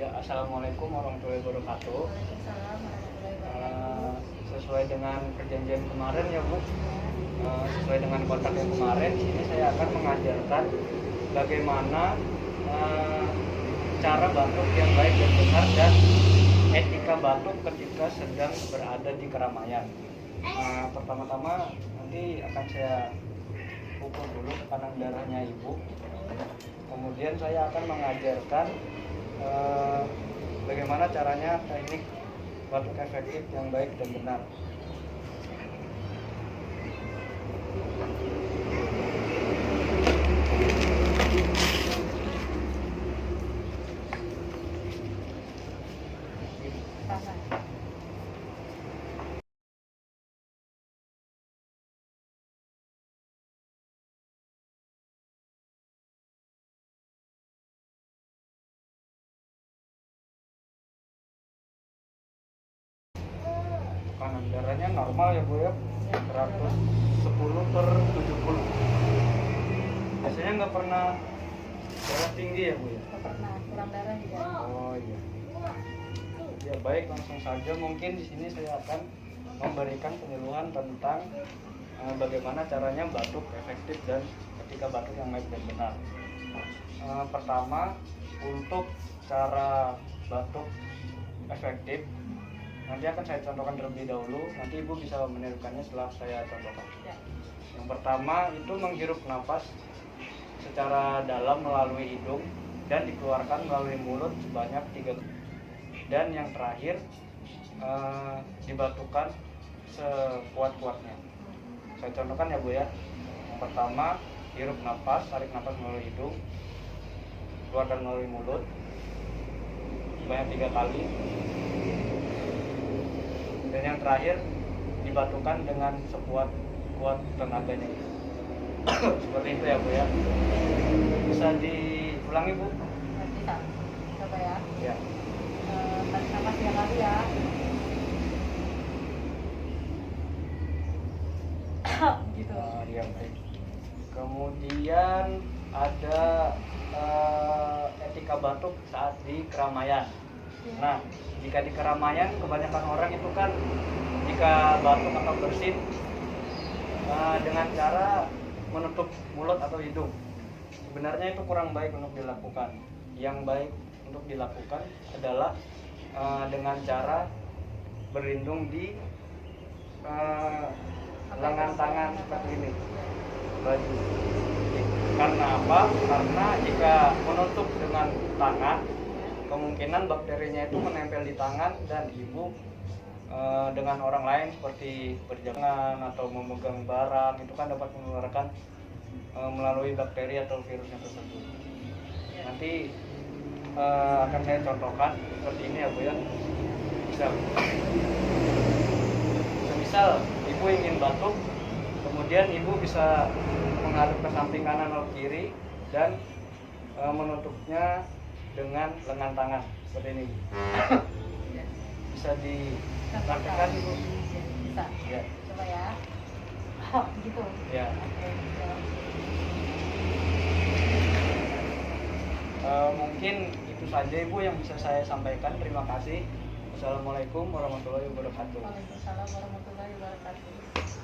Ya, assalamualaikum warahmatullahi wabarakatuh. Waalaikumsalam warahmatullahi wabarakatuh. Sesuai dengan perjanjian kemarin ya Bu, sesuai dengan kontrak yang kemarin, di sini saya akan mengajarkan bagaimana cara batuk yang baik dan benar dan etika batuk ketika sedang berada di keramaian. Pertama-tama nanti akan saya ukur dulu tekanan darahnya Ibu. Kemudian saya akan mengajarkan bagaimana caranya teknik batuk efektif yang baik dan benar. Tekanan darahnya normal ya Bu ya, 110/70. Biasanya nggak pernah darah tinggi ya Bu ya? Nggak pernah, kurang darah juga. Oh iya. Ya baik, langsung saja mungkin di sini saya akan memberikan penyuluhan tentang bagaimana caranya batuk efektif dan ketika batuk yang baik dan benar. Pertama, untuk cara batuk efektif nanti akan saya contohkan terlebih dahulu, nanti Ibu bisa menirukannya setelah saya contohkan. Yang pertama itu menghirup nafas secara dalam melalui hidung dan dikeluarkan melalui mulut sebanyak 3 kali. Dan yang terakhir dibatukan sekuat-kuatnya. Saya contohkan ya Bu ya. Yang pertama, hirup nafas, tarik nafas melalui hidung, keluarkan melalui mulut sebanyak 3 kali. Dan yang terakhir dibatukan dengan sekuat-kuat tenaganya. Seperti itu ya Bu ya. Bisa diulangi Bu? Bisa, coba ya. Ya. Tarik nafas 3 kali ya. Gitu. Ya, baik. Kemudian ada etika batuk saat di keramaian. Nah, jika di keramaian kebanyakan orang itu kan jika batuk atau bersin dengan cara menutup mulut atau hidung. Sebenarnya itu kurang baik untuk dilakukan. Yang baik untuk dilakukan adalah dengan cara berlindung di lengan tangan seperti ini, baju. Karena apa? Karena jika menutup dengan tangan, kemungkinan bakterinya itu menempel di tangan dan Ibu dengan orang lain seperti berjalan atau memegang barang itu kan dapat menularkan melalui bakteri atau virusnya tersebut. Nanti akan saya contohkan seperti ini ya Bu ya. Semisal Ibu ingin batuk, kemudian Ibu bisa menghadap ke samping kanan atau kiri dan menutupnya dengan lengan tangan seperti ini. Bisa dipraktekkan Ibu? Bisa. Ya. Coba ya. Gitu. Ya. Oke. Mungkin itu saja Ibu yang bisa saya sampaikan. Terima kasih. Assalamualaikum warahmatullahi wabarakatuh. Waalaikumsalam warahmatullahi wabarakatuh.